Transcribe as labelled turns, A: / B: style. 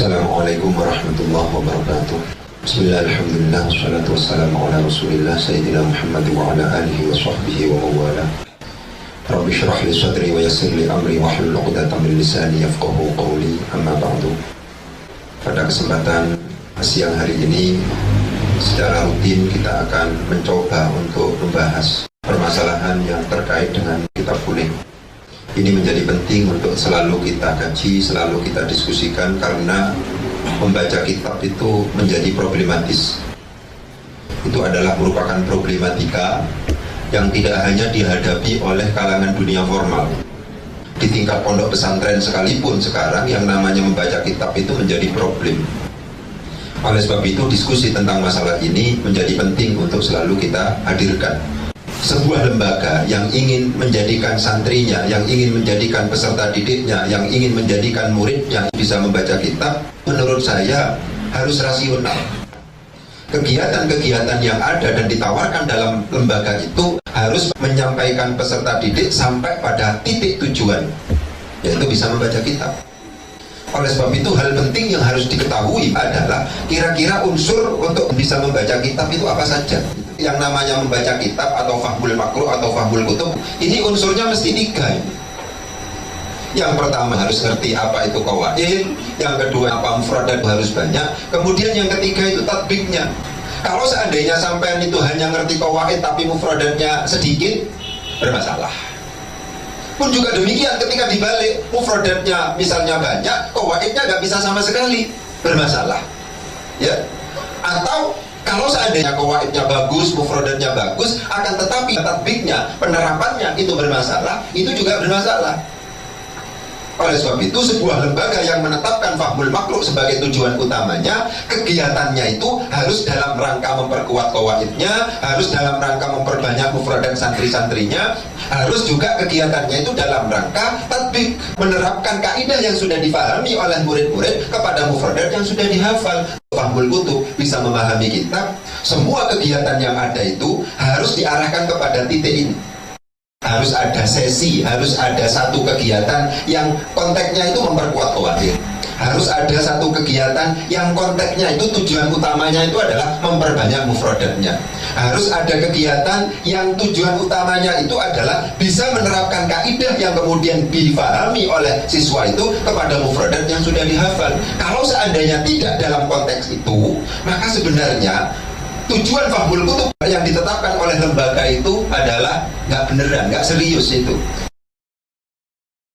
A: Assalamualaikum warahmatullahi wabarakatuh. Bismillah, alhamdulillah, wassalatu wassalamu ala rasulillah Sayyidina Muhammad wa ala alihi wa sahbihi wa mawala. Rabbi syrah li sadri wa yassir li amri wa hlul 'uqdatam min lisani yafqahu qawli, amma ba'du. Pada kesempatan siang hari ini, secara rutin kita akan mencoba untuk membahas permasalahan yang terkait dengan kitab kuning. Ini menjadi penting untuk selalu kita kaji, selalu kita diskusikan, karena membaca kitab itu menjadi problematis. Itu adalah merupakan problematika yang tidak hanya dihadapi oleh kalangan dunia formal. Di tingkat pondok pesantren sekalipun sekarang yang namanya membaca kitab itu menjadi problem. Oleh sebab itu diskusi tentang masalah ini menjadi penting untuk selalu kita hadirkan. Sebuah lembaga yang ingin menjadikan santrinya, yang ingin menjadikan peserta didiknya, yang ingin menjadikan muridnya bisa membaca kitab, menurut saya harus rasional. Kegiatan-kegiatan yang ada dan ditawarkan dalam lembaga itu harus menyampaikan peserta didik sampai pada titik tujuan, yaitu bisa membaca kitab. Oleh sebab itu, hal penting yang harus diketahui adalah kira-kira unsur untuk bisa membaca kitab itu apa saja. Yang namanya membaca kitab atau fahmul makruh atau fahmul kutub, ini unsurnya mesti 3. Yang pertama harus ngerti apa itu qawaid, yang kedua apa mufradat harus banyak, kemudian yang ketiga itu tatbiknya. Kalau seandainya sampean itu hanya ngerti qawaid tapi mufradatnya sedikit, bermasalah. Pun juga demikian ketika dibalik, mufradatnya misalnya banyak, qawaidnya nggak bisa sama sekali, bermasalah. Ya, atau kalau seandainya qawaidnya bagus, mufradatnya bagus, akan tetapi tatbiknya, penerapannya itu bermasalah, itu juga bermasalah. Oleh sebab itu, sebuah lembaga yang menetapkan fahmul makruh sebagai tujuan utamanya, kegiatannya itu harus dalam rangka memperkuat qawaidnya, harus dalam rangka memperbanyak mufradat santri-santrinya, harus juga kegiatannya itu dalam rangka tatbik, menerapkan kaidah yang sudah dipahami oleh murid-murid kepada mufradat yang sudah dihafal. Fahmul kutub, bisa memahami kitab, semua kegiatan yang ada itu harus diarahkan kepada titik ini. Harus ada sesi, harus ada satu kegiatan yang konteksnya itu memperkuat qawaid. Harus ada satu kegiatan yang konteksnya itu tujuan utamanya itu adalah memperbanyak mufradatnya. Harus ada kegiatan yang tujuan utamanya itu adalah bisa menerapkan kaidah yang kemudian difahami oleh siswa itu kepada mufradat yang sudah dihafal. Kalau seandainya tidak dalam konteks itu, maka sebenarnya tujuan fahmul kutub yang ditetapkan oleh lembaga itu adalah nggak beneran, nggak serius itu.